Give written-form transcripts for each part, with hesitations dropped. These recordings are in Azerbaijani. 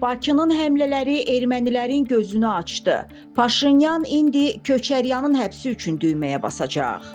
Bakının həmlələri ermənilərin gözünü açdı. Paşinyan indi Köçəryanın həbsi üçün düyməyə basacaq.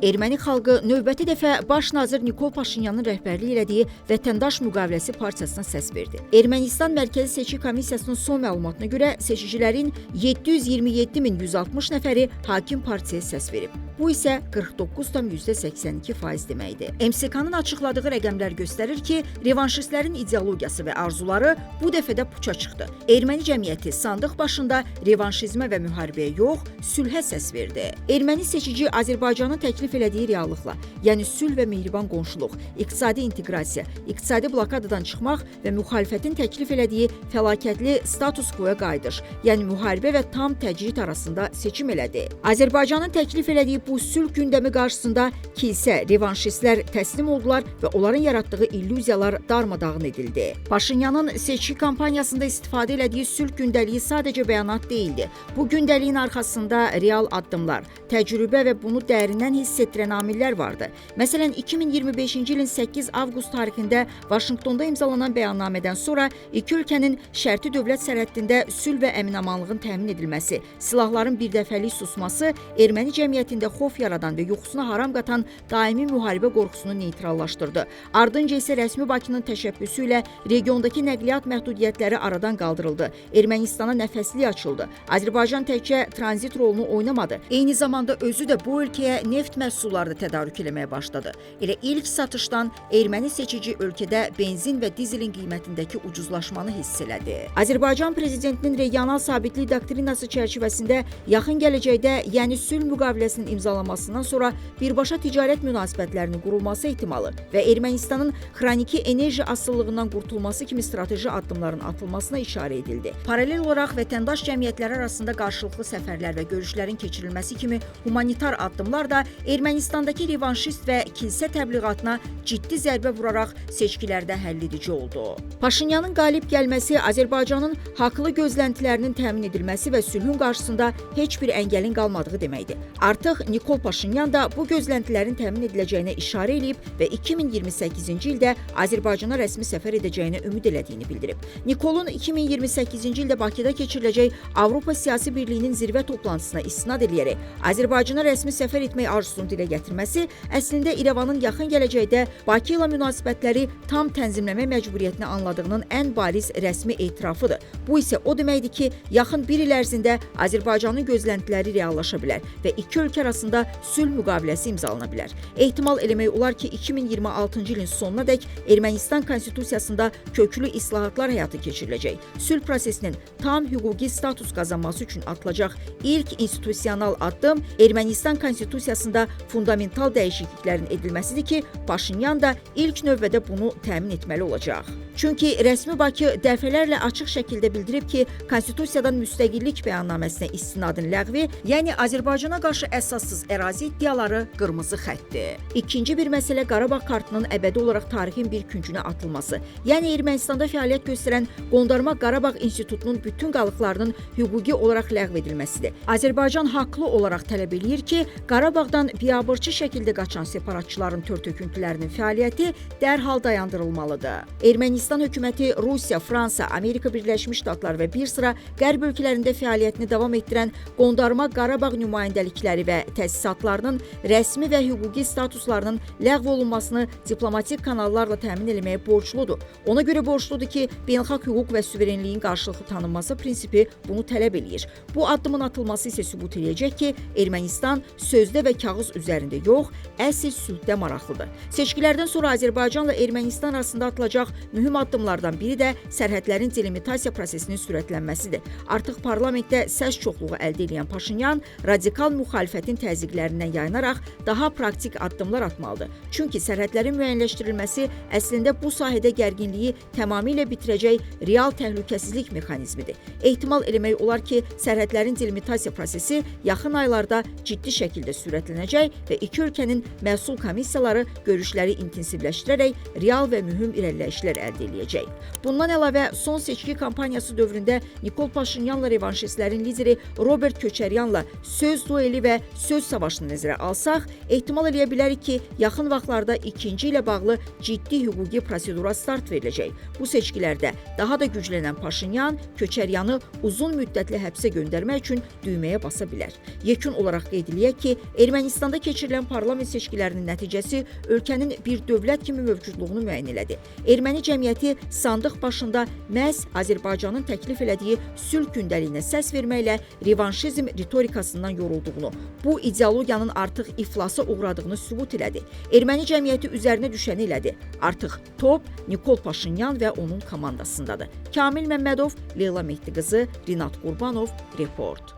Erməni xalqı növbəti dəfə baş nazir Nikol Paşinyanın rəhbərliyi elədiyi Vətəndaş Müqaviləsi Partiyasına səs verdi. Ermənistan Mərkəzi Seçki Komissiyasının son məlumatına görə seçicilərin 727.160 nəfəri hakim partiyaya səs verib. Bu isə 49,82% deməkdir. MSK-nın açıqladığı rəqəmlər göstərir ki, revanşistlərin ideologiyası və arzuları bu dəfədə puça çıxdı. Erməni cəmiyyəti sandıq başında revanşizmə və müharibəyə yox, sülhə səs verdi. Erməni seçici Azərbaycanın təklif elədiyi reallıqla, yəni sülh və mehriban qonşuluq, iqtisadi inteqrasiya, iqtisadi blokadadan çıxmaq və müxalifətin təklif elədiyi fəlakətli status quo-ya qayıdış, yəni müharibə və tam təcrid arasında seçim elədi. Azərbaycanın təklif elədiyi bu sülh gündəmi qarşısında kilsə, revanşistlər təslim oldular və onların yaratdığı illüziyalar darmadağın edildi. Paşinyanın seçki kampaniyasında istifadə elədiyi sülh gündəliyi sadəcə bəyanat deyildi. Bu gündəliyin arxasında real addımlar, təcrübə və bunu dərindən hiss etdirən amillər vardı. Məsələn, 2025-ci ilin 8 avqust tarixində Vaşinqtonda imzalanan bəyannamədən sonra iki ölkənin şərti dövlət sərhəddində sülh və əmin-amanlığın təmin edilməsi, silahların birdəfəlik susması, erməni cəmiyyətində xof yaradan və yuxusuna haram qatan daimi müharibə qorxusunu neytrallaşdırdı. Ardınca isə rəsmi Bakının təşəbbüsü ilə regiondakı nəqliyyat məhdudiyyətləri aradan qaldırıldı. Ermənistana nəfəslik açıldı. Azərbaycan təkcə tranzit rolunu oynamadı. Eyni zamanda özü də bu ölkəyə neft məhsulları tədarük eləməyə başladı. Elə ilk satışdan erməni seçici ölkədə benzin və dizelin qiymətindəki ucuzlaşmanı hiss elədi. Azərbaycan prezidentinin regional sabitlik doktrinası çərçivəsində yaxın gələcəkdə, yəni sülh müqaviləsinin imzalanmasından sonra birbaşa ticarət münasibətlərinin qurulması ehtimalı və Ermənistanın xroniki enerji asıllığından qurtulması kimi strateji addımların atılmasına işarə edildi. Paralel olaraq vətəndaş cəmiyyətləri arasında qarşılıqlı səfərlər və görüşlərin keçirilməsi kimi humanitar addımlar da Ermənistandakı revanşist və kilsə təbliğatına ciddi zərbə vuraraq seçkilərdə həlledici oldu. Paşinyanın qalib gəlməsi Azərbaycanın haqlı gözləntilərinin təmin edilməsi və sülhün qarşısında heç bir əngəlin qalmadığı deməkdir. Artıq Nikol Paşinyan da bu gözləntilərin təmin ediləcəyinə işarə edib və 2028-ci ildə Azərbaycana rəsmi səfər edəcəyinə ümid elədiyini bildirib. Nikolun 2028-ci ildə Bakıda keçiriləcək Avropa Siyasi Birliyinin zirvə toplantısına istinad edərək Azərbaycana rəsmi səfər etmək arzusunu dilə gətirməsi əslində İrəvanın yaxın gələcəkdə Bakı ilə münasibətləri tam tənzimləmə məcburiyyətini anladığının ən bariz rəsmi etirafıdır. Bu isə o deməkdir ki, yaxın bir il ərzində Azərbaycanın gözləntiləri reallaşa bilər və iki ölkə arasında sülh müqaviləsi imzalana bilər. Ehtimal eləmək olar ki, 2026-cı ilin sonunadək Ermənistan konstitusiyasında köklü islahatlar həyata keçiriləcək. Sülh prosesinin tam hüquqi status qazanması üçün atılacaq ilk institusional addım Ermənistan konstitusiyasında fundamental dəyişikliklərin edilməsidir ki, Paşinyan da ilk növbədə bunu təmin etməli olacaq. Çünki rəsmi Bakı dəfələrlə açıq şəkildə bildirib ki, konstitusiyyadan müstəqillik bəyannaməsinə istinadın ləğvi, yəni Azərbaycana qarşı əsassız ərazi iddiaları qırmızı xəttdir. İkinci bir məsələ Qarabağ kartının əbədi olaraq tarixin bir küncünə atılması, yəni Ermənistanda fəaliyyət göstərən Qondarma Qarabağ İnstitutunun bütün qalıqlarının hüquqi olaraq ləğv edilməsidir. Azərbaycan haqlı olaraq tələb eləyir ki, Qarabağdan biabırçı şəkildə qaçan separatçıların tör-töküntülərinin fəaliyyəti dərhal dayandırılmalıdır. Ermənistan hökuməti Rusiya, Fransa, Amerika Birləşmiş Ştatları və bir sıra qərb ölkələrində fəaliyyətini davam etdirən Qondarma Qarabağ nümayəndəlikləri və təsisatlarının rəsmi və hüquqi statuslarının ləğv olunmasını diplomatik kanallarla təmin etməyə borcludur. Ona görə borcludur ki, beynəlxalq hüquq və suverenliyin qarşılıqlı tanınması prinsipi bunu tələb eləyir. Bu addımın atılması isə sübut eləyəcək ki, Ermənistan sözdə və kağız üzərində yox, əsl sülhdə maraqlıdır. Seçkilərdən sonra Azərbaycanla Ermənistan arasında atılacaq mühüm addımlardan biri də sərhədlərin delimitasiya prosesinin sürətlənməsidir. Artıq parlamentdə səs çoxluğu əldə edən Paşinyan radikal müxalifətin təzyiqlərindən yayınaraq daha praktik addımlar atmalıdır. Çünki sərhədlərin müəyyənləşdirilməsi əslində bu sahədə gərginliyi tamamilə bitirəcək real təhlükəsizlik mexanizmidir. Ehtimal eləmək olar ki, sərhədlərin delimitasiya prosesi yaxın aylarda ciddi şəkildə sürətlənəcək ediləcək və iki ölkənin məsul komissiyaları görüşləri intensivləşdirərək real və mühüm irəliləyişlər əldə edəcək. Bundan əlavə, son seçki kampaniyası dövründə Nikol Paşinyanla revanşistlərin lideri Robert Köçəryanla söz dueli və söz savaşını nəzərə alsaq, ehtimal eləyə bilərik ki, yaxın vaxtlarda ikinci ilə bağlı ciddi hüquqi prosedura start veriləcək. Bu seçkilərdə daha da güclənən Paşinyan Köçəryanı uzun müddətli həbsə göndərmək üçün düyməyə basa bilər. Yekun olaraq qeyd edilək ki, Ermənistanda keçirilən parlament seçkilərinin nəticəsi ölkənin bir dövlət kimi mövcudluğunu müəyyən elədi. Erməni cəmiyyəti sandıq başında məhz Azərbaycanın təklif elədiyi sülh gündəliyinə səs verməklə revanşizm ritorikasından yorulduğunu, bu ideologiyanın artıq iflasa uğradığını sübut elədi. Erməni cəmiyyəti üzərinə düşəni elədi. Artıq top Nikol Paşinyan və onun komandasındadır. Kamil Məmmədov, Leyla Mehdiqızı, Rinat Qurbanov, Report.